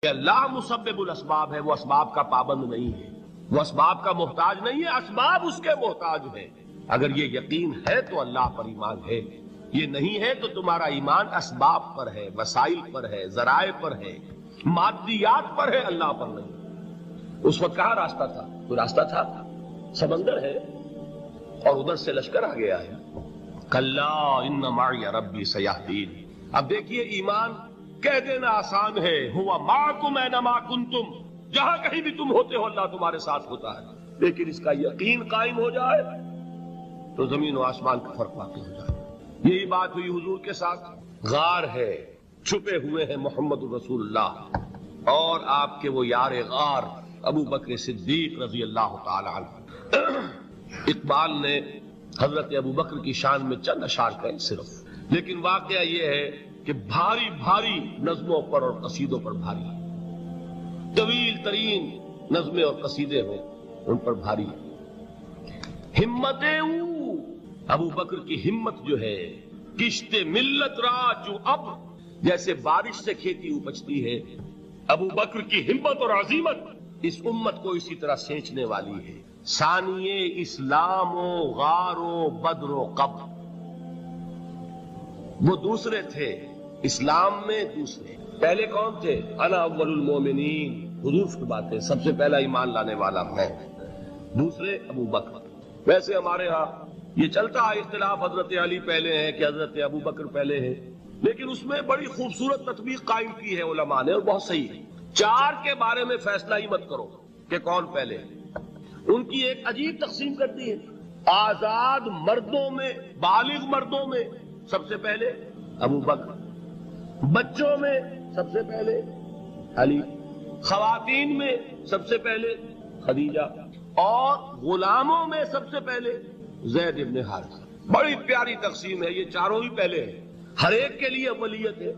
کہ اللہ مسبب الاسباب ہے، وہ اسباب کا پابند نہیں ہے، وہ اسباب کا محتاج نہیں ہے، اسباب اس کے محتاج ہیں۔ اگر یہ یقین ہے تو اللہ پر ایمان ہے، یہ نہیں ہے تو تمہارا ایمان اسباب پر ہے، وسائل پر ہے، ذرائع پر ہے، مادیات پر ہے، اللہ پر نہیں۔ اس وقت کہاں راستہ تھا؟ کوئی راستہ تھا؟ سمندر ہے اور ادھر سے لشکر آ گیا ہے۔ کلا ان معی ربی سیہدین۔ اب دیکھیے ایمان کہہ دینا آسان ہے، ہوا معکم اینما کنتم، جہاں کہیں بھی تم ہوتے ہو اللہ تمہارے ساتھ ہوتا ہے، لیکن اس کا یقین قائم ہو جائے تو زمین و آسمان کا فرق واقع ہو جائے۔ یہی بات ہوئی حضور کے ساتھ۔ غار ہے، چھپے ہوئے ہیں محمد رسول اللہ اور آپ کے وہ یار غار ابو بکر صدیق رضی اللہ تعالی عنہ۔ اقبال نے حضرت ابو بکر کی شان میں چند اشعار کہے صرف، لیکن واقعہ یہ ہے کہ بھاری بھاری نظموں پر اور قصیدوں پر بھاری، طویل ترین نظمیں اور قصیدے ہوں ان پر بھاری۔ ہمتیں ابو بکر کی ہمت جو ہے، کشت ملت را جو اب جیسے بارش سے کھیتی اپجتی ہے، ابو بکر کی ہمت اور عزیمت اس امت کو اسی طرح سینچنے والی ہے۔ ثانیے اسلام و غار و بدر و قبر، وہ دوسرے تھے اسلام میں، دوسرے پہلے کون تھے؟ انا اول المومنین، حضور فرماتے سب سے پہلا ایمان لانے والا میں، دوسرے ابو بکر۔ ویسے ہمارے ہاں یہ چلتا ہے اختلاف، حضرت علی پہلے ہیں کہ حضرت ابو بکر پہلے ہیں، لیکن اس میں بڑی خوبصورت تطبیق قائم کی ہے علماء نے اور بہت صحیح ہے۔ چار کے بارے میں فیصلہ ہی مت کرو کہ کون پہلے، ان کی ایک عجیب تقسیم کرتی ہے۔ آزاد مردوں میں، بالغ مردوں میں سب سے پہلے ابو بکر، بچوں میں سب سے پہلے علی، خواتین میں سب سے پہلے خدیجہ، اور غلاموں میں سب سے پہلے زید ابن حارثہ۔ بڑی پیاری تقسیم ہے، یہ چاروں ہی پہلے ہیں، ہر ایک کے لیے اولیت ہے۔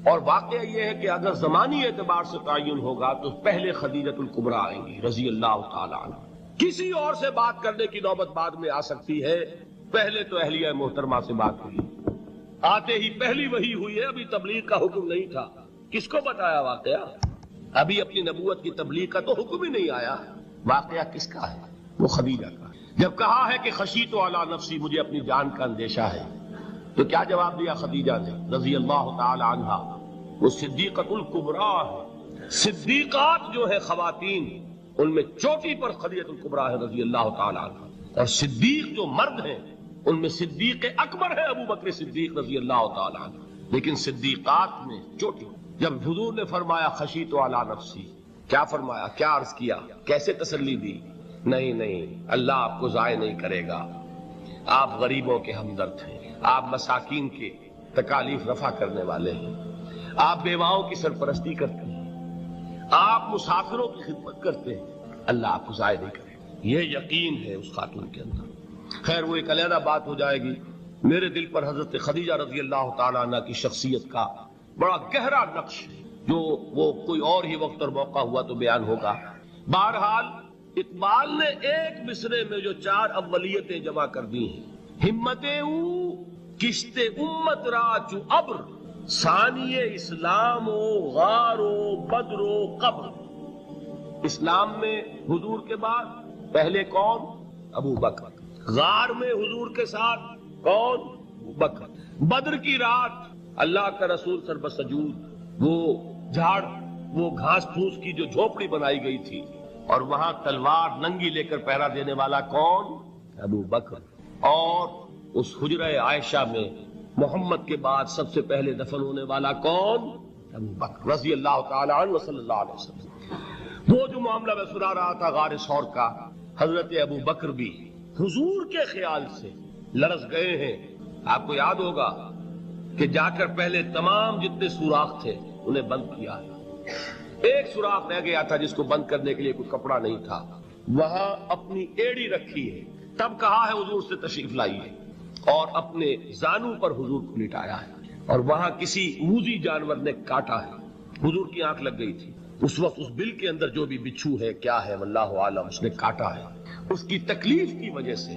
اور واقعہ یہ ہے کہ اگر زمانی اعتبار سے تعین ہوگا تو پہلے خدیجۃ الکبریٰ آئیں گی رضی اللہ تعالی عنہ، کسی اور سے بات کرنے کی نوبت بعد میں آ سکتی ہے، پہلے تو اہلیہ محترمہ سے بات ہوئی، آتے ہی پہلی وحی ہوئی ہے، ابھی تبلیغ کا حکم نہیں تھا۔ کس کو بتایا واقعہ؟ ابھی اپنی نبوت کی تبلیغ کا تو حکم ہی نہیں آیا۔ واقعہ کس کا ہے؟ وہ خدیجہ کا۔ جب کہا ہے کہ خشیت علی نفسی، مجھے اپنی جان کا اندیشہ ہے، تو کیا جواب دیا خدیجہ نے رضی اللہ تعالی عنہا؟ وہ صدیقۃ الکبریٰ ہے، صدیقات جو ہے خواتین ان میں چوٹی پر خدیجۃ الکبریٰ ہے رضی اللہ تعالی عنہا، اور صدیق جو مرد ہیں ان میں صدیق اکبر ہے ابو بکر صدیق رضی اللہ تعالی عنہ، لیکن صدیقات میں چوٹی۔ جب حضور نے فرمایا خشیت علی نفسی، کیا فرمایا، کیا عرض کیا، کیسے تسلی دی؟ نہیں، اللہ آپ کو ضائع نہیں کرے گا، آپ غریبوں کے ہمدرد ہیں، آپ مساکین کے تکالیف رفع کرنے والے ہیں، آپ بیواؤں کی سرپرستی کرتے ہیں، آپ مسافروں کی خدمت کرتے ہیں، اللہ آپ کو ضائع نہیں کرے گا۔ یہ یقین ہے اس خاتون کے اندر۔ خیر وہ ایک علیحدہ بات ہو جائے گی۔ میرے دل پر حضرت خدیجہ رضی اللہ تعالیٰ عنہ کی شخصیت کا بڑا گہرا نقش ہے، جو وہ کوئی اور ہی وقت اور موقع ہوا تو بیان ہوگا۔ بہرحال اقبال نے ایک مصرے میں جو چار اولیتیں جمع کر دی ہیں، ہمتیں کشت امت را چو ابر، ثانی اسلام و غار و بدر و قبر۔ اسلام میں حضور کے بعد پہلے کون؟ ابو بکر۔ غار میں حضور کے ساتھ کون؟ ابو بکر۔ بدر کی رات اللہ کا رسول سر بسجود، وہ جھاڑ، وہ گھاس پھوس کی جو جھوپڑی بنائی گئی تھی، اور وہاں تلوار ننگی لے کر پہرا دینے والا کون؟ ابو بکر۔ اور اس حجرہ عائشہ میں محمد کے بعد سب سے پہلے دفن ہونے والا کون؟ ابو بکر رضی اللہ تعالی عنہ صلی اللہ علیہ وسلم۔ وہ جو معاملہ میں سنا رہا تھا غار ثور کا، حضرت ابو بکر بھی حضور کے خیال سے لرز گئے ہیں۔ آپ کو یاد ہوگا کہ جا کر پہلے تمام جتنے سوراخ تھے انہیں بند کیا ہے، ایک سوراخ رہ گیا تھا جس کو بند کرنے کے لیے کوئی کپڑا نہیں تھا، وہاں اپنی ایڑی رکھی ہے، تب کہا ہے حضور سے تشریف لائیے، اور اپنے زانو پر حضور کو لٹایا ہے، اور وہاں کسی موذی جانور نے کاٹا ہے، حضور کی آنکھ لگ گئی تھی، اس وقت اس بل کے اندر جو بھی بچھو ہے کیا ہے واللہ عالم، اس نے کاٹا ہے۔ اس کی تکلیف کی وجہ سے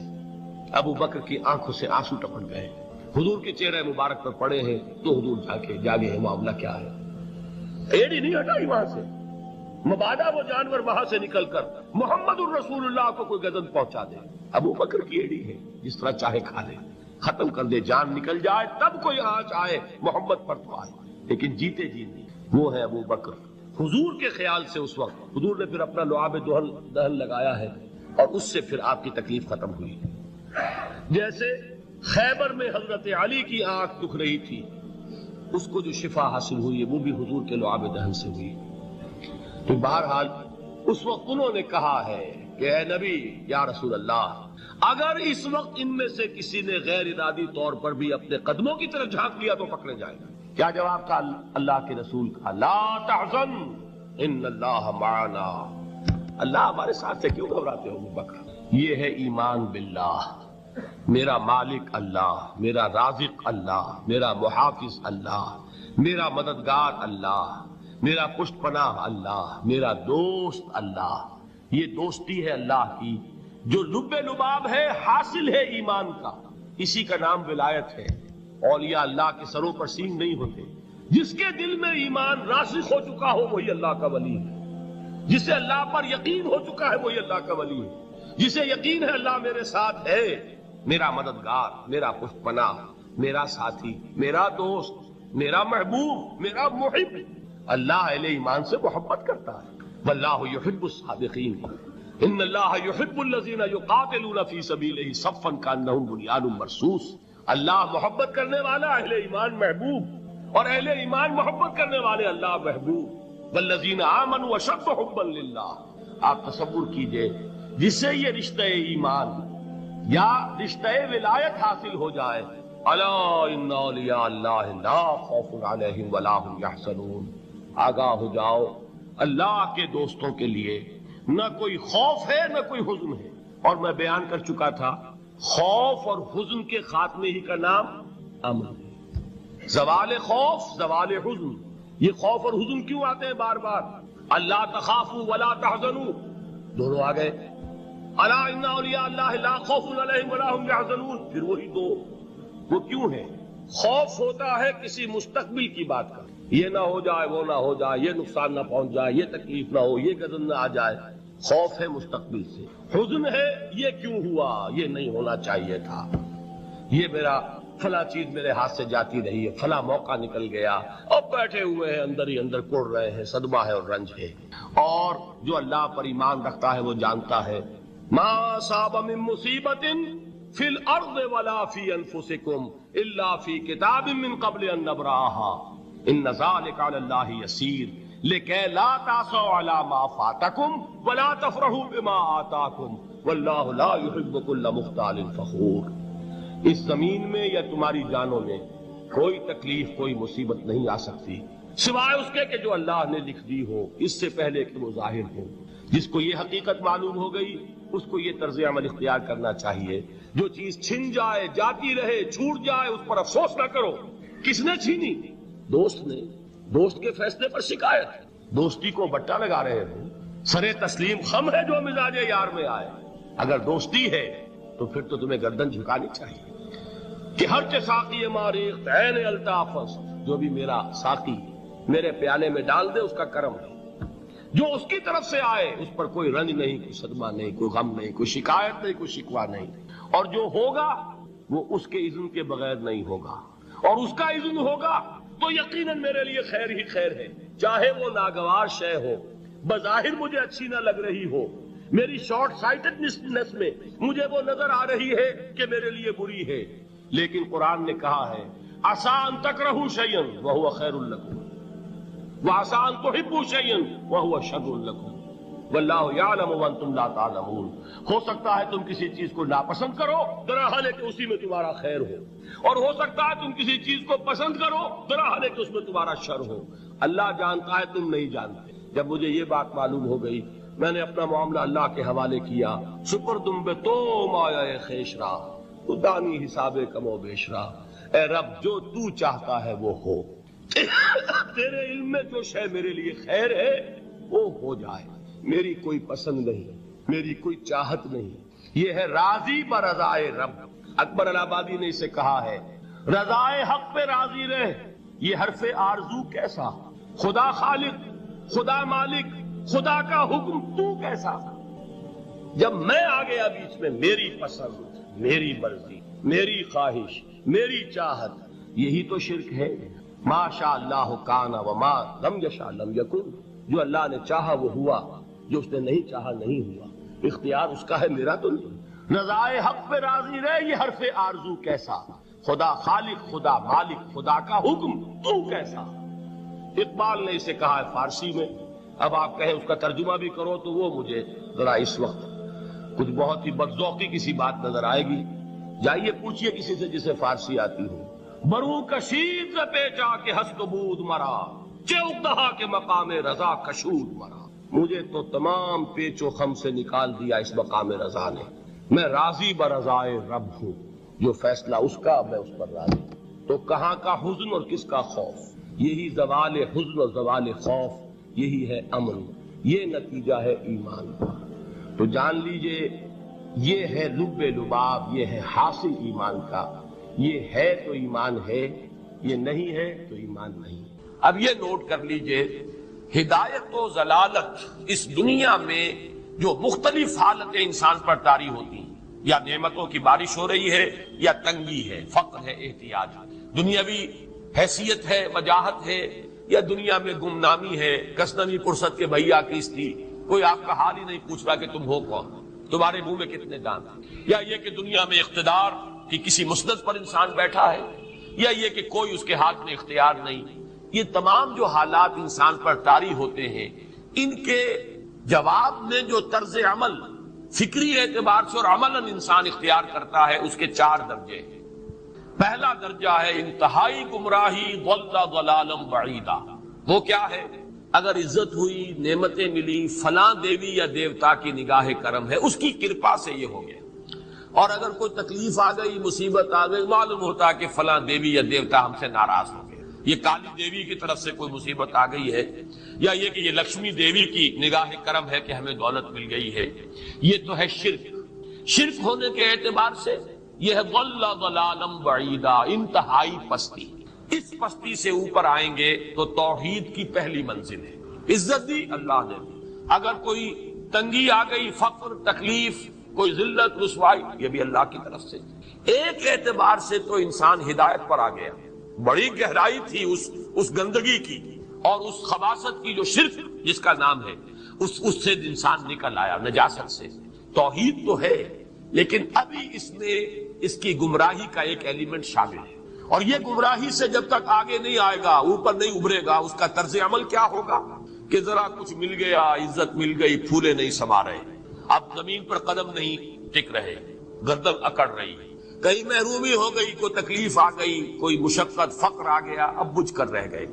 ابو بکر کی آنکھوں سے آنسو ٹپک گئے، حضور کے چہرے مبارک پر پڑے ہیں، تو حضور جاگے ہیں، معاملہ کیا ہے؟ ایڑی نہیں ہٹائی وہاں سے، مبادا وہ جانور وہاں سے نکل کر محمد الرسول اللہ کو کوئی گزن پہنچا دے۔ ابو بکر کی ایڑی ہے، جس طرح چاہے کھا لے، ختم کر دے، جان نکل جائے تب کوئی آنچ آئے محمد پر تو آئے، لیکن جیتے جی نہیں۔ وہ ہے ابو بکر۔ حضور کے خیال سے اس وقت حضور نے پھر اپنا لعاب دہن لگایا ہے، اور اس سے پھر آپ کی تکلیف ختم ہوئی۔ جیسے خیبر میں حضرت علی کی آنکھ دکھ رہی تھی، اس کو جو شفا حاصل ہوئی ہے وہ بھی حضور کے لعاب دہن سے ہوئی۔ تو بہرحال اس وقت انہوں نے کہا ہے کہ اے نبی یا رسول اللہ، اگر اس وقت ان میں سے کسی نے غیر ارادی طور پر بھی اپنے قدموں کی طرف جھانک لیا تو پکڑے جائے گا۔ کیا جواب تھا اللہ کے رسول کا؟ لا تحزن ان اللہ معنا، اللہ ہمارے ساتھ سے کیوں گھبراتے ہو ابو بکر؟ یہ ہے ایمان باللہ، میرا مالک اللہ، میرا رازق اللہ، میرا محافظ اللہ، میرا مددگار اللہ، میرا پشت پناہ اللہ، میرا دوست اللہ۔ یہ دوستی ہے اللہ کی جو لب لباب ہے، حاصل ہے ایمان کا، اسی کا نام ولایت ہے۔ اولیاء اللہ کے سروں پر سینگ نہیں ہوتے، جس کے دل میں ایمان راسخ ہو چکا ہو وہی اللہ کا ولی ہے، جسے اللہ پر یقین ہو چکا ہے وہی اللہ کا ولی ہے، جسے یقین ہے اللہ میرے ساتھ ہے، میرا مددگار، میرا پشت پناہ، میرا ساتھی، میرا دوست، میرا محبوب، میرا محب۔ اللہ اہل ایمان سے محبت کرتا ہے۔ واللہ یحب الصادقین، ان اللہ یحب الذین یقاتلون فی سبیلہ صفا کانہم بنیان مرصوص۔ اللہ محبت کرنے والا، اہل ایمان محبوب، اور اہل ایمان محبت کرنے والے اللہ محبوب۔ والذین آمنوا اشد حبا للہ۔ آپ تصور کیجئے جس سے یہ رشتہ ایمان یا رشتہ ولایت حاصل ہو جائے، الا ان اولیاء اللہ لا خوف علیہم ولا هم یحزنون، آگاہ ہو جاؤ، اللہ کے دوستوں کے لیے نہ کوئی خوف ہے نہ کوئی حزن ہے۔ اور میں بیان کر چکا تھا، خوف اور حزن کے خاتمے ہی کا نام امن ہے۔ زوال خوف، زوال حزن، یہ خوف اور حزن کیوں آتے ہیں بار بار؟ اللہ تخافوا ولا تحزنوا، دونوں آ گئے۔ الا ان اولیاء اللہ لا خوف علیہم ولا هم یحزنون، پھر وہی دو۔ وہ کیوں ہے؟ خوف ہوتا ہے کسی مستقبل کی بات کا، یہ نہ ہو جائے، وہ نہ ہو جائے، یہ نقصان نہ پہنچ جائے، یہ تکلیف نہ ہو، یہ غضب نہ آ جائے، خوف ہے مستقبل سے۔ حزن ہے یہ کیوں ہوا، یہ نہیں ہونا چاہیے تھا، یہ میرا فلاں چیز میرے ہاتھ سے جاتی رہی ہے، فلاں موقع نکل گیا، اب بیٹھے ہوئے ہیں اندر ہی اندر کڑ رہے ہیں، صدمہ ہے اور رنج ہے۔ اور جو اللہ پر ایمان رکھتا ہے وہ جانتا ہے ما اصاب من مصیبت فی الارض ولا فی انفسکم الا فی کتاب من قبل ان نبرأها ان ذلک علی اللہ یسیر لکی لا تعصوا علی ما فاتکم ولا تفرحوا بما آتاکم واللہ لا یحب کل مختال فخور۔ اس زمین میں یا تمہاری جانوں میں کوئی تکلیف، کوئی مصیبت نہیں آ سکتی سوائے اس کے کہ جو اللہ نے لکھ دی ہو، اس سے پہلے کہ وہ ظاہر ہو۔ جس کو یہ حقیقت معلوم ہو گئی اس کو یہ طرز عمل اختیار کرنا چاہیے، جو چیز چھن جائے، جاتی رہے، چھوٹ جائے، اس پر افسوس نہ کرو۔ کس نے چھینی؟ دوست نے۔ دوست کے فیصلے پر شکایت، دوستی کو بٹا لگا رہے ہو، سرے تسلیم خم ہے جو مزاج یار میں آئے۔ اگر دوستی ہے تو پھر تو تمہیں گردن جھکانی چاہیے کہ ہر کے ساقی ماریخ عین الطافس، جو بھی میرا ساقی میرے پیالے میں ڈال دے اس کا کرم ہے، جو اس کی طرف سے آئے اس پر کوئی رنج نہیں، کوئی صدمہ نہیں، کوئی غم نہیں، کوئی شکایت نہیں، کوئی شکوہ نہیں، اور جو ہوگا وہ اس کے اذن کے بغیر نہیں ہوگا، اور اس کا اذن ہوگا تو یقیناً میرے لیے خیر ہی خیر ہے، چاہے وہ ناگوار شے ہو، بظاہر مجھے اچھی نہ لگ رہی ہو، میری شارٹ سائٹڈنس میں مجھے وہ نظر آ رہی ہے کہ میرے لیے بری ہے، لیکن قرآن نے کہا ہے عسیٰ ان تکرہوا شیئا وہو خیر لکم وعسیٰ ان تحبوا شیئا وہو شر لکم واللہ یعلم وانتم لا تعلمون۔ ہو سکتا ہے تم کسی چیز کو ناپسند کرو، دراحال ہے کہ اسی میں تمہارا خیر ہو، اور ہو سکتا ہے تم کسی چیز کو پسند کرو، دراحال ہے کہ اس میں تمہارا شر ہو۔ اللہ جانتا ہے، تم نہیں جانتے۔ جب مجھے یہ بات معلوم ہو گئی میں نے اپنا معاملہ اللہ کے حوالے کیا۔ سپردم بے تو مایا خیش را دانی حساب کم و بیش را، اے رب جو تو چاہتا ہے وہ ہو، تیرے علم میں جو شے میرے لیے خیر ہے وہ ہو جائے، میری کوئی پسند نہیں، میری کوئی چاہت نہیں، یہ ہے راضی برضائے رب۔ اکبر الہ آبادی نے اسے کہا ہے رضائے حق پہ راضی رہ، یہ حرف آرزو کیسا؟ خدا خالق، خدا مالک، خدا کا حکم تو کیسا؟ جب میں آ گیا بیچ میں، میری پسند، میری مرضی، میری خواہش، میری چاہت، یہی تو شرک ہے۔ ما شاء اللہ کان وما لم یشاء لم یکن، جو اللہ نے چاہا وہ ہوا، جو اس نے نہیں چاہا نہیں ہوا۔ اختیار اس کا ہے، میرا تو نہیں۔ رضائے حق پہ راضی رہے، یہ حرف آرزو کیسا؟ خدا خالق، خدا مالک، خدا کا حکم تو کیسا؟ اقبال نے اسے کہا ہے فارسی میں، اب آپ کہیں اس کا ترجمہ بھی کرو تو وہ مجھے ذرا اس وقت کچھ بہت ہی بدذوقی کسی بات نظر آئے گی۔ جائیے پوچھئے کسی سے جسے فارسی آتی ہو۔ برو کشید پیچا کے ہست بود مرا، چوک دہا کے مقام رضا کشود مرا۔ مجھے تو تمام پیچ و خم سے نکال دیا اس مقام رضا نے۔ میں راضی برضائے رب ہوں، جو فیصلہ اس کا میں اس پر راضی ہوں۔ تو کہاں کا حزن اور کس کا خوف؟ یہی زوال حزن اور زوال خوف، یہی ہے امن، یہ نتیجہ ہے ایمان کا۔ تو جان لیجئے یہ ہے لب لباب، یہ ہے حاصل ایمان کا۔ یہ ہے تو ایمان ہے، یہ نہیں ہے تو ایمان نہیں۔ اب یہ نوٹ کر لیجئے، ہدایت و ضلالت اس دنیا میں جو مختلف حالتیں انسان پر طاری ہوتی ہیں، یا نعمتوں کی بارش ہو رہی ہے، یا تنگی ہے، فقر ہے، احتیاج، دنیاوی حیثیت ہے، وجاہت ہے، یا دنیا میں گمنامی ہے، کسنوی پرست کے بھیا کیستی، کوئی آپ کا حال ہی نہیں پوچھ رہا کہ تم ہو کون، تمہارے منہ میں کتنے دانت، یا یہ کہ دنیا میں اقتدار کی کسی مسند پر انسان بیٹھا ہے، یا یہ کہ کوئی اس کے ہاتھ میں اختیار نہیں۔ یہ تمام جو حالات انسان پر طاری ہوتے ہیں، ان کے جواب میں جو طرز عمل فکری اعتبار سے اور عملاً انسان اختیار کرتا ہے، اس کے 4 درجے ہیں۔ پہلا درجہ ہے انتہائی گمراہی، ضل ضلالا بعیدا۔ وہ کیا ہے؟ اگر عزت ہوئی، نعمتیں ملی، فلاں دیوی یا دیوتا کی نگاہ کرم ہے، اس کی کرپا سے یہ ہو گیا۔ اور اگر کوئی تکلیف آ گئی، مصیبت آ گئی، معلوم ہوتا ہے کہ فلاں دیوی یا دیوتا ہم سے ناراض ہو گئے، یہ کالی دیوی کی طرف سے کوئی مصیبت آ گئی ہے، یا یہ کہ یہ لکشمی دیوی کی نگاہ کرم ہے کہ ہمیں دولت مل گئی ہے۔ یہ تو ہے شرک۔ شرک ہونے کے اعتبار سے یہ ہے ضل ضلالا بعیدا، انتہائی پستی۔ اس پستی سے اوپر آئیں گے تو توحید کی پہلی منزل ہے۔ عزت دی اللہ نے دی، اگر کوئی تنگی آ گئی، فقر، تکلیف، کوئی ذلت، رسوائی، یہ بھی اللہ کی طرف سے۔ ایک اعتبار سے تو انسان ہدایت پر آ گیا، بڑی گہرائی تھی اس گندگی کی اور اس خباثت کی جو شرک جس کا نام ہے، اس سے انسان نکل آیا، نجاست سے۔ توحید تو ہے، لیکن ابھی اس میں اس کی گمراہی کا ایک ایلیمنٹ شامل ہے، اور یہ گمراہی سے جب تک آگے نہیں آئے گا، اوپر نہیں ابھرے گا، اس کا طرز عمل کیا ہوگا کہ ذرا کچھ مل گیا، عزت مل گئی، پھولے نہیں سما رہے، اب زمین پر قدم نہیں ٹک رہے، گردن اکڑ رہی، کہیں محرومی ہو گئی، کوئی تکلیف آ گئی، کوئی مشقت، فقر آ گیا، اب بجھ کر رہ گئے۔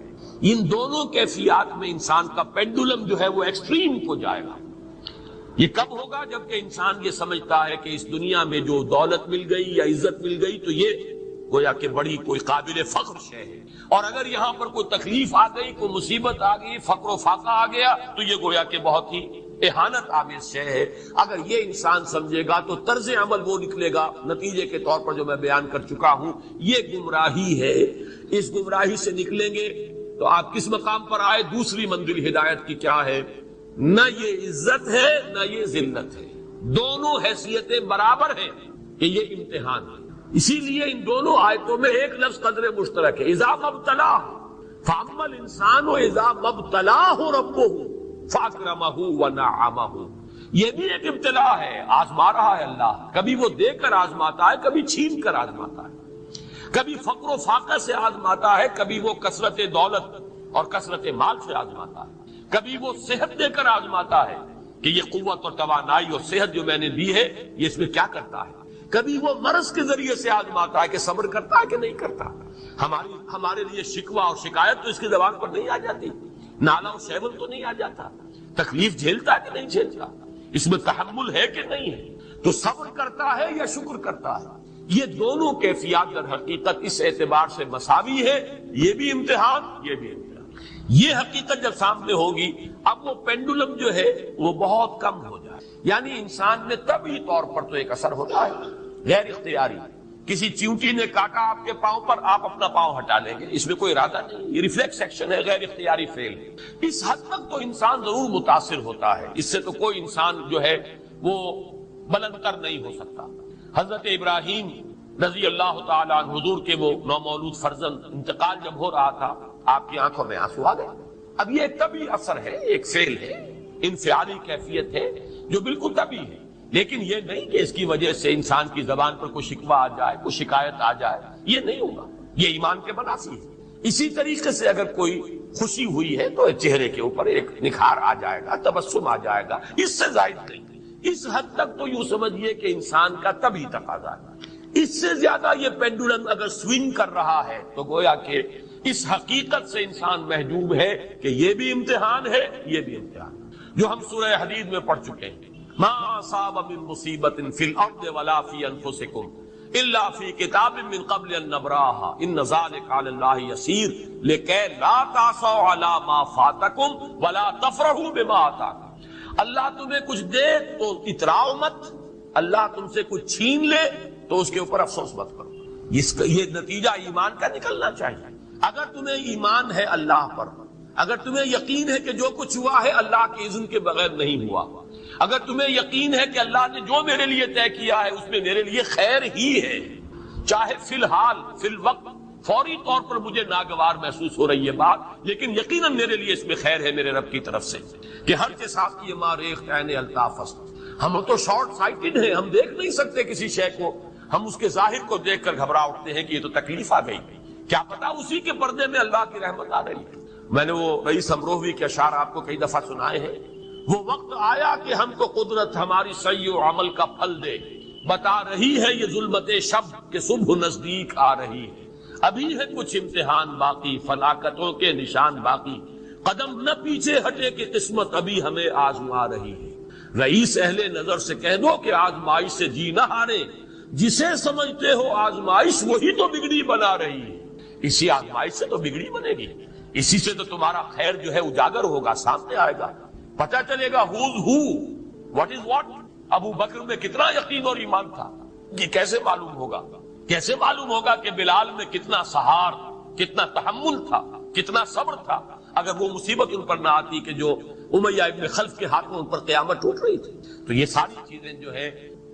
ان دونوں کیفیات میں انسان کا پینڈولم جو ہے وہ ایکسٹریم کو جائے گا۔ یہ کب ہوگا؟ جبکہ انسان یہ سمجھتا ہے کہ اس دنیا میں جو دولت مل گئی یا عزت مل گئی تو یہ گویا کہ بڑی کوئی قابل فخر شے ہے، اور اگر یہاں پر کوئی تکلیف آ گئی، کوئی مصیبت آ گئی، فقر و فاقہ آ گیا تو یہ گویا کہ بہت ہی اہانت آمیز شے ہے۔ اگر یہ انسان سمجھے گا تو طرز عمل وہ نکلے گا نتیجے کے طور پر جو میں بیان کر چکا ہوں، یہ گمراہی ہے۔ اس گمراہی سے نکلیں گے تو آپ کس مقام پر آئے؟ دوسری منزل ہدایت کی کیا ہے؟ نہ یہ عزت ہے نہ یہ ذلت ہے، دونوں حیثیتیں برابر ہیں کہ یہ امتحان ہے۔ اسی لیے ان دونوں آیتوں میں ایک لفظ قدر مشترک ہے، اذا مبتلاہ فاما الانسان اذا مبتلاہ ربہ فاکرمہ ونعمہ۔ یہ بھی ایک ابتلا ہے، آزما رہا ہے اللہ، کبھی وہ دے کر آزماتا ہے، کبھی چھین کر آزماتا ہے، کبھی فقر و فاقہ سے آزماتا ہے، کبھی وہ کثرت دولت اور کثرت مال سے آزماتا ہے، کبھی وہ صحت دے کر آزماتا ہے کہ یہ قوت اور توانائی اور صحت جو میں نے دی ہے یہ اس میں کیا کرتا ہے، کبھی وہ مرض کے ذریعے سے آزماتا ہے کہ صبر کرتا ہے کہ نہیں کرتا۔ ہمارے لیے شکوہ اور شکایت تو اس کی زبان پر نہیں آ جاتی، نالا اور شیول تو نہیں آ جاتا، تکلیف جھیلتا ہے کہ نہیں جھیلتا، اس میں تحمل ہے کہ نہیں ہے، تو صبر کرتا ہے یا شکر کرتا ہے۔ یہ دونوں کیفیات در حقیقت اس اعتبار سے مساوی ہے، یہ بھی امتحان، یہ بھی امتحان۔ یہ حقیقت جب سامنے ہوگی، اب وہ پینڈولم جو ہے وہ بہت کم ہو جائے، یعنی انسان میں طبعی طور پر تو ایک اثر ہوتا ہے غیر اختیاری، کسی چیونٹی نے کاٹا آپ کے پاؤں پر، آپ اپنا پاؤں ہٹا لیں گے، اس میں کوئی ارادہ نہیں، یہ ریفلیکس ایکشن ہے، غیر اختیاری فعل ہے۔ اس حد تک تو انسان ضرور متاثر ہوتا ہے، اس سے تو کوئی انسان جو ہے وہ بلند تر نہیں ہو سکتا۔ حضرت ابراہیم رضی اللہ تعالیٰ عنہ، حضور کے وہ نومولود فرزند، انتقال جب ہو رہا تھا آپ کی آنکھوں میں آنسو آ گئے۔ اب یہ ایک طبعی اثر ہے، ایک فعل ہے، انفعالی کیفیت ہے جو بالکل طبعی ہے، لیکن یہ نہیں کہ اس کی وجہ سے انسان کی زبان پر کوئی شکوہ آ جائے، کوئی شکایت آ جائے، یہ نہیں ہوگا، یہ ایمان کے منافی ہے۔ اسی طریقے سے اگر کوئی خوشی ہوئی ہے تو چہرے کے اوپر ایک نکھار آ جائے گا، تبسم آ جائے گا، اس سے زائد نہیں۔ اس حد تک تو یوں سمجھیے کہ انسان کا طبعی تقاضا ہے۔ اس سے زیادہ یہ پینڈولم اگر سوئنگ کر رہا ہے تو گویا کہ اس حقیقت سے انسان محجوب ہے کہ یہ بھی امتحان ہے، یہ بھی امتحان ہے، جو ہم سورہ حدید میں پڑھ چکے ہیں۔ ما اصاب من مصیبت فی الارض ولا فی انفسکم الا فی کتاب من قبل ان نبراها ان ذلک علی اللہ یسیر لکی لا تعصوا علی ما فاتکم ولا تفرحوا بما آتاکم۔ اللہ تمہیں کچھ دے تو اتراؤ مت، اللہ تم سے کچھ چھین لے تو اس کے اوپر افسوس مت کرو۔ یہ نتیجہ ایمان کا نکلنا چاہیے۔ اگر تمہیں ایمان ہے اللہ پر، اگر تمہیں یقین ہے کہ جو کچھ ہوا ہے اللہ کے اذن کے بغیر نہیں ہوا، اگر تمہیں یقین ہے کہ اللہ نے جو میرے لیے طے کیا ہے اس میں میرے لیے خیر ہی ہے، چاہے فی الحال فی الوقت فوری طور پر مجھے ناگوار محسوس ہو رہی ہے بات، لیکن یقیناً میرے لیے اس میں خیر ہے میرے رب کی طرف سے، کہ ہر کے ساتھ کی ماریخ عین الطاف است۔ ہم تو شارٹ سائٹڈ ہیں، ہم دیکھ نہیں سکتے کسی شے کو، ہم اس کے ظاہر کو دیکھ کر گھبرا اٹھتے ہیں کہ یہ تو تکلیف آ گئی، کیا پتا اسی کے پردے میں اللہ کی رحمت آ رہی ہے۔ میں نے وہ رئیس امروہوی کے اشعار آپ کو کئی دفعہ سنائے ہیں۔ وہ وقت آیا کہ ہم کو قدرت ہماری سعی و عمل کا پھل دے، بتا رہی ہے یہ ظلمت شب کہ صبح نزدیک آ رہی ہے، ابھی ہے کچھ امتحان باقی، فلاکتوں کے نشان باقی، قدم نہ پیچھے ہٹے کہ قسمت ابھی ہمیں آزما رہی ہے۔ رئیس اہل نظر سے کہہ دو کہ آزمائش سے جی نہ ہارے، جسے سمجھتے ہو آزمائش وہی تو بگڑی بنا رہی ہے۔ اسی آزمائش سے تو بگڑی بنے گی، اسی سے تو تمہارا خیر جو ہے اجاگر ہوگا، سامنے آئے گا، پتہ چلے گا who's who, what is what۔ ابو بکر میں کتنا یقین اور ایمان تھا، یہ کیسے معلوم ہوگا؟ کیسے معلوم ہوگا کہ بلال میں کتنا سہار، کتنا تحمل تھا، کتنا صبر تھا، اگر وہ مصیبت ان پر نہ آتی کہ جو امیہ ابن خلف کے ہاتھوں ان پر قیامت ٹوٹ رہی تھی۔ تو یہ ساری چیزیں جو ہے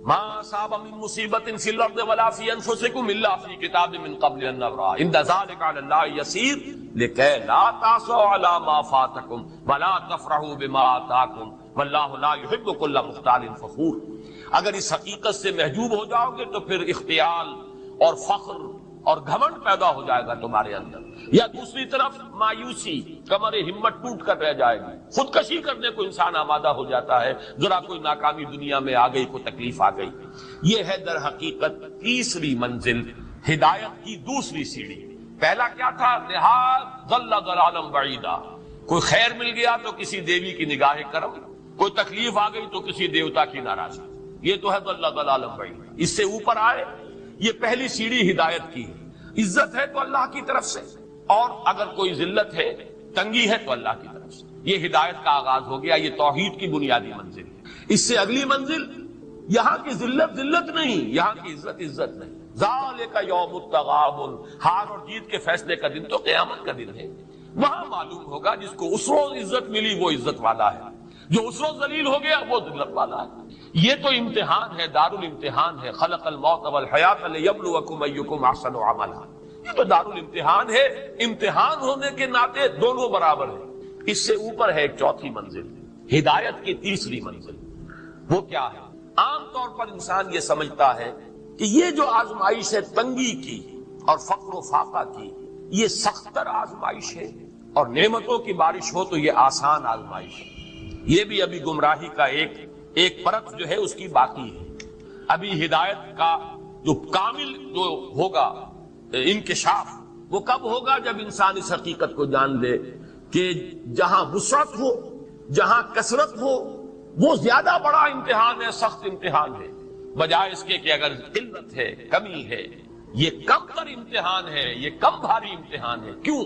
ما اصاب من مصیبت فی الارض ولا فی انفسکم الا فی کتاب من قبل ان نبرأ ان ذلک علی اللہ یسیر لکی لا تعصوا علی ما فاتکم ولا تفرحوا بما آتاکم واللہ لا یحب کل مختال فخور۔ اگر اس حقیقت سے محجوب ہو جاؤ گے تو پھر اختیال اور فخر اور گھمنڈ پیدا ہو جائے گا تمہارے اندر، یا دوسری طرف مایوسی، کمر ہمت ٹوٹ کر رہ جائے گی، خودکشی کرنے کو انسان آمادہ ہو جاتا ہے، ذرا کوئی ناکامی دنیا میں آ گئی، کوئی تکلیف آ گئی۔ یہ ہے در حقیقت تیسری منزل، ہدایت کی دوسری سیڑھی۔ پہلا کیا تھا؟ نہاد ضل ضلالا بعیدا، کوئی خیر مل گیا تو کسی دیوی کی نگاہ کرم، کوئی تکلیف آ گئی تو کسی دیوتا کی ناراضگی، یہ تو ہے ضل ضلالا بعیدا۔ اس سے اوپر آئے، یہ پہلی سیڑھی ہدایت کی ہے۔ عزت ہے تو اللہ کی طرف سے، اور اگر کوئی ذلت ہے، تنگی ہے تو اللہ کی طرف سے، یہ ہدایت کا آغاز ہو گیا، یہ توحید کی بنیادی منزل ہے۔ اس سے اگلی منزل، یہاں کی ذلت ذلت نہیں، یہاں کی عزت عزت نہیں۔ ذالک یوم التغابن، ہار اور جیت کے فیصلے کا دن تو قیامت کا دن ہے، وہاں معلوم ہوگا جس کو اس روز عزت ملی وہ عزت والا ہے، جو اس روز ذلیل ہو گیا وہ ذلت والا ہے۔ یہ تو امتحان ہے، دار الامتحان ہے، خلق الموت والحیات لیبلوکم ایکم احسن عملا، یہ تو دار الامتحان ہے، امتحان ہونے کے ناطے دونوں برابر ہیں۔ اس سے اوپر ہے ایک چوتھی منزل، ہدایت کی تیسری منزل۔ وہ کیا ہے؟ عام طور پر انسان یہ سمجھتا ہے کہ یہ جو آزمائش ہے تنگی کی اور فقر و فاقہ کی، یہ سختر آزمائش ہے، اور نعمتوں کی بارش ہو تو یہ آسان آزمائش ہے۔ یہ بھی ابھی گمراہی کا ایک پرت جو ہے اس کی باقی ہے۔ ابھی ہدایت کا جو کامل جو ہوگا انکشاف، وہ کب ہوگا؟ جب انسان اس حقیقت کو جان لے کہ جہاں وسعت ہو، جہاں کثرت ہو، وہ زیادہ بڑا امتحان ہے، سخت امتحان ہے، بجائے اس کے کہ اگر قلت ہے، کمی ہے، یہ کم تر امتحان ہے، یہ کم بھاری امتحان ہے۔ کیوں؟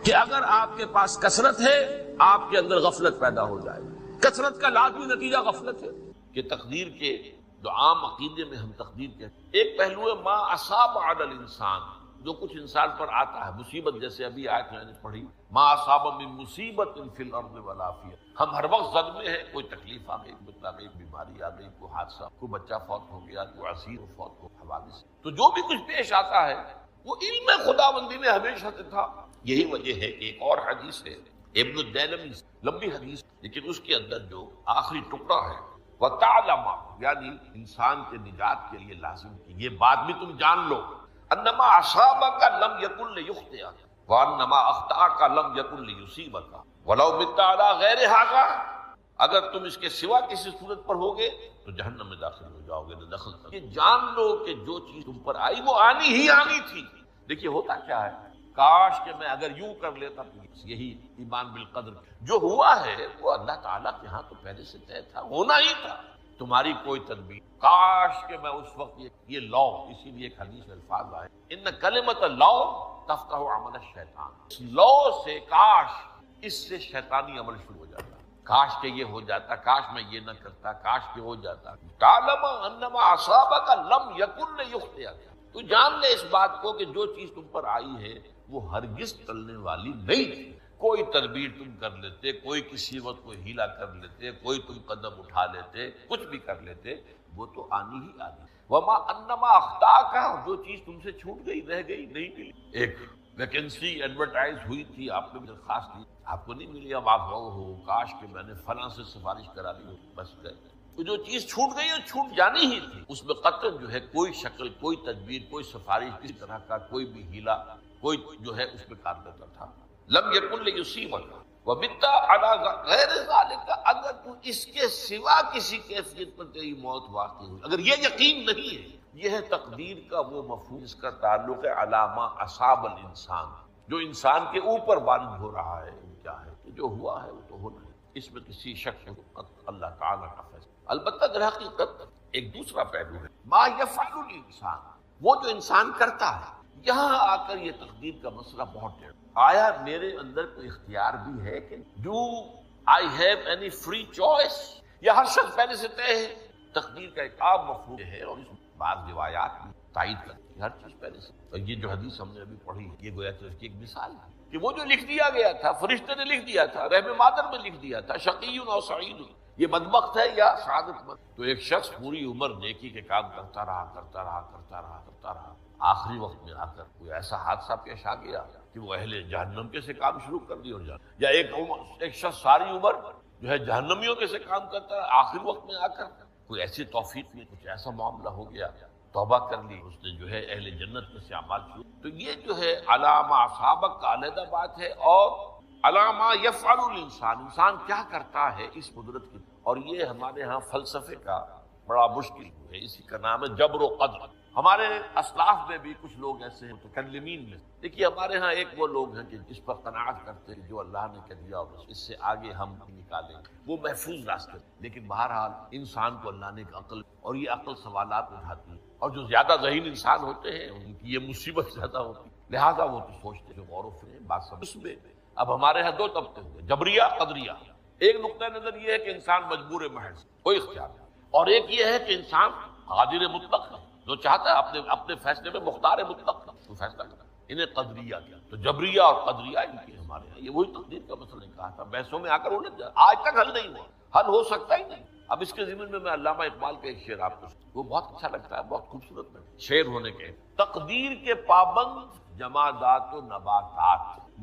کہ اگر آپ کے پاس کثرت ہے، آپ کے اندر غفلت پیدا ہو جائے گی۔ کثرت کا لازمی نتیجہ غفلت ہے، کہ تقدیر کے جو عام عقیدے میں ہم تقدیر کہتے ہیں. ایک پہلو ہے ما اصاب علی الانسان، جو کچھ انسان پر آتا ہے مصیبت، جیسے ابھی آیت میں نے پڑھی ما اصاب من مصیبت فی الارض ولا فی، ہم ہر وقت صدمے ہیں، کوئی تکلیف آ گئی، کوئی طبعی بیماری آ گئی، کوئی حادثہ، کوئی بچہ فوت ہو گیا، کوئی اسیر فوت ہو، حوادث. تو جو بھی کچھ پیش آتا ہے وہ علم خداوندی میں ہمیشہ سے تھا. یہی وجہ ہے کہ ایک اور حدیث ہے ابن الدیلمی، لمبی حدیث، لیکن اس کے اندر جو آخری ٹکڑا ہے وَتَعْلَمَ، یعنی انسان کے نجات کے لیے لازم کی یہ بات بھی تم جان لو، انما اصابک لم یکن لیخطئک وانما اخطأک لم یکن لیصیبک ولو مت علی غیر ھذا، اگر تم اس کے سوا کسی صورت پر ہوگے تو جہنم میں داخل ہو جاؤ گے، نہ دخل تک. یہ جان لو کہ جو چیز تم پر آئی وہ آنی ہی آنی تھی. دیکھیے ہوتا کیا ہے، کاش کہ میں اگر یوں کر لیتا تو یہی ایمان بالقدر. جو ہوا ہے وہ اللہ تعالیٰ کے ہاں تو پہلے سے طے تھا، ہونا ہی تھا، تمہاری کوئی تدبیر. کاش کہ میں اس وقت یہ لا، اسی لیے ایک حدیث میں الفاظ آئے ان کلمۃ لا تفتح عمل الشیطان، اس لا سے کاش، اس سے شیطانی عمل شروع ہو جاتا. کاش کہ یہ ہو جاتا، کاش میں یہ نہ کرتا، کاش کہ ہو جاتا. تعلم انما اصابک لم یکن لیخطئک، تو جان لے اس بات کو کہ جو چیز تم پر آئی ہے وہ ہرگز ٹلنے والی نہیں تھی. کوئی تدبیر تم کر لیتے، کوئی کسی وقت کوئی ہیلا کر لیتے، کوئی تم قدم اٹھا لیتے، کچھ بھی کر لیتے، وہ تو آنی ہی آنی. وما انما اخطاک، جو چیز تم سے چھوٹ گئی، رہ گئی، نہیں ملی. ایک ویکینسی ایڈورٹائز ہوئی تھی، آپ نے درخواست دی، آپ کو نہیں ملی، اب آپ ہو کاش کہ میں نے فلاں سے سفارش کرا لی ہو، بس گئے. تو جو چیز چھوٹ گئی وہ چھوٹ جانی ہی تھی. اس میں قطعاً جو ہے کوئی شکل، کوئی تدبیر، کوئی سفارش کسی طرح کا کوئی بھی ہیلا، کوئی جو ہے اس میں کارگر تھا. لم یکن لیصیبک وبت علی غیر ذلک، اگر تو اس کے سوا کسی کیفیت پر تیری موت واقع ہوئی، اگر یہ یقین نہیں ہے، یہ ہے تقدیر کا وہ مفہوم جس کا تعلق ہے علامہ اصاب الانسان، جو انسان کے اوپر وارد ہو رہا ہے. کیا ہے کہ جو ہوا ہے وہ تو ہونا ہے، اس میں کسی شک اللہ تعالیٰ کا فیصلہ. البتہ در حقیقت ایک دوسرا پہلو ہے ما یفعل الانسان، وہ جو انسان کرتا ہے. یہاں آ کر یہ تقدیر کا مسئلہ بہت ٹیڑھا. آیا میرے اندر کوئی اختیار بھی ہے کہ do I have any free choice, یا ہر شخص پہلے سے طے ہے؟ تقدیر کا ایک عام مفہوم ہے اور اس میں بعض روایات بھی تائید کرتی ہے ہر چیز پہلے سے. اور یہ جو حدیث ہم نے ابھی پڑھی ہے یہ گویا کہ اس کی ایک مثال ہے کہ وہ جو لکھ دیا گیا تھا، فرشتے نے لکھ دیا تھا، رحم مادر میں لکھ دیا تھا، شقی و سعید، یہ بدبخت ہے یا سعادت مند. تو ایک شخص پوری عمر نیکی کے کام کرتا رہا، آخری وقت میں آ کر کوئی ایسا حادثہ پیش آ گیا کہ وہ اہل جہنم کے سے کام شروع کر دی، یا ایک شخص ساری عمر جو ہے جہنمیوں کے سے کام کرتا ہے، آخری وقت میں آ کر کوئی ایسی توفیق میں کچھ ایسا معاملہ ہو گیا، توبہ کر لی، اس نے جو ہے اہل جنت میں سے اعمال شروع. تو یہ جو ہے علامہ اصابک کا علیحدہ بات ہے، اور علامہ یفعل الانسان، انسان کیا کرتا ہے اس قدرت کی. اور یہ ہمارے ہاں فلسفے کا بڑا مشکل ہے، اسی کا نام ہے جبر و قدر. ہمارے اسلاف میں بھی کچھ لوگ ایسے ہیں متکلمین میں. دیکھیے ہمارے ہاں ایک وہ لوگ ہیں کہ اس پر قناعت کرتے ہیں جو اللہ نے کہہ دیا اور اس سے آگے ہم نکالیں، وہ محفوظ راستے. لیکن بہرحال انسان کو اللہ نے ایک عقل، اور یہ عقل سوالات اٹھاتی ہے، اور جو زیادہ ذہین انسان ہوتے ہیں ان کی یہ مصیبت زیادہ ہوتی ہے، لہٰذا وہ تو سوچتے ہیں، غور و فکر بات سمجھ. اس میں اب ہمارے ہاں دو طبقے ہوئے، جبریہ قدریہ. ایک نقطہ نظر یہ ہے کہ انسان مجبور محض، کوئی اختیار نہیں، اور ایک یہ ہے کہ انسان قادر مطلق ہے، جو چاہتا ہے اپنے فیصلے میں مختار مطلق ہے، تو فیصلہ کرتا ہے. انہیں قدریہ کیا، تو جبریہ اور قدریہ ان کے ہمارے ہیں. یہ وہی تقدیر کا مسئلہ کہا تھا، بحثوں میں آ کر الجھ جائے، آج تک حل نہیں ہوا، حل ہو سکتا ہی نہیں. اب اس کے ضمن میں علامہ اقبال کا ایک شعر آپ کو، وہ بہت اچھا لگتا ہے، بہت خوبصورت شعر ہونے کے. تقدیر کے پابند جمادات و نباتات،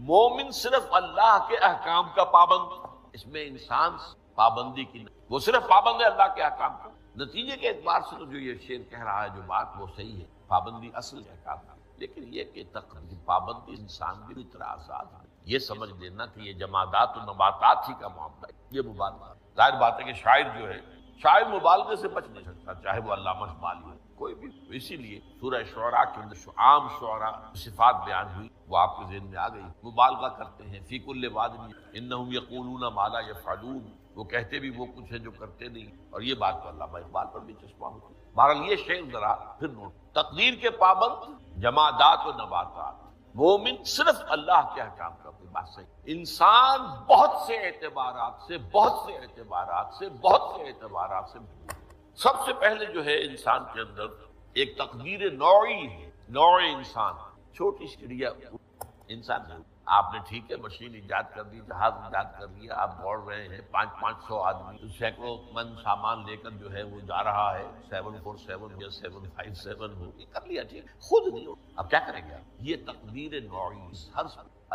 مومن صرف اللہ کے احکام کا پابند. اس میں انسان پابندی کی نہیں، وہ صرف پابند ہے اللہ کے احکام کا. نتیجے کے اعتبار سے تو جو یہ شعر کہہ رہا ہے جو بات وہ صحیح ہے، پابندی اصل احکام کا. لیکن یہ کہ تقدیر پابندی انسان بھی طرح آزاد ہے. یہ سمجھ لینا کہ یہ جمادات و نباتات ہی کا معاملہ ہے، یہ مبالغہ. ظاہر بات ہے کہ شاعر جو ہے، شاعر مبالغے سے بچ نہیں سکتا، چاہے وہ علامہ اقبال ہو کوئی بھی. اسی لیے سورہ شعراء کے اندر عام شعراء صفات بیان ہوئی، وہ آپ کے ذہن میں آ گئی. مبالغہ کرتے ہیں، فی کل واد انہم یقولون ما لا یفعلون، وہ کہتے بھی وہ کچھ ہے جو کرتے نہیں. اور یہ بات تو علامہ اقبال پر بھی چشمہ ہوتی. بہرحال یہ شعر ذرا پھر نوٹ. تقدیر کے پابند جمادات و نباتات، مومن صرف اللہ کے احکام کا. کوئی بات صحیح. انسان بہت سے اعتبارات سے سب سے پہلے جو ہے انسان کے اندر ایک تقدیر نوعی ہے، نوع انسان، چھوٹی چڑیا انسان ہے۔ آپ نے ٹھیک ہے مشین ایجاد کر دی، جہاز ایجاد کر لیا، آپ دوڑ رہے ہیں 500 آدمی سینکڑوں من سامان لے کر جو ہے وہ جا رہا ہے، 747 یا 757 ہو، یہ کر لیا ٹھیک، خود نہیں ہو، اب کیا کریں گے آپ؟ یہ تقدیر نوعی، ہر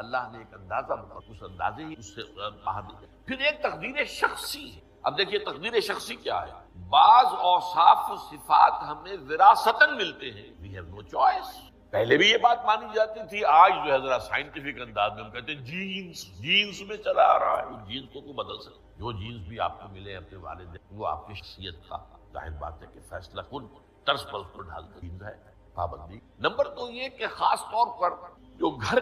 اللہ نے ایک اندازہ بنا، اس اندازے ہی اس سے باہر نہیں۔ پھر ایک تقدیر شخصی ہے۔ اب دیکھیے تقدیر شخصی کیا ہے؟ بعض اوصاف و صفات ہمیں وراثتاً ملتے ہیں، we have no choice۔ پہلے بھی یہ بات مانی جاتی تھی، آج جو ہے ذرا سائنٹیفک انداز میں ہم کہتے ہیں جینز میں چلا آ رہا ہے، وہ جینز کو بدل سکتے، جو جینز بھی آپ کو ملے اپنے والد، وہ آپ کی شخصیت کا ظاہر بات ہے کہ فیصلہ کن طرز پر اس کو ڈال کر ہے پابندی۔ نمبر 2 یہ کہ خاص طور پر جو گھر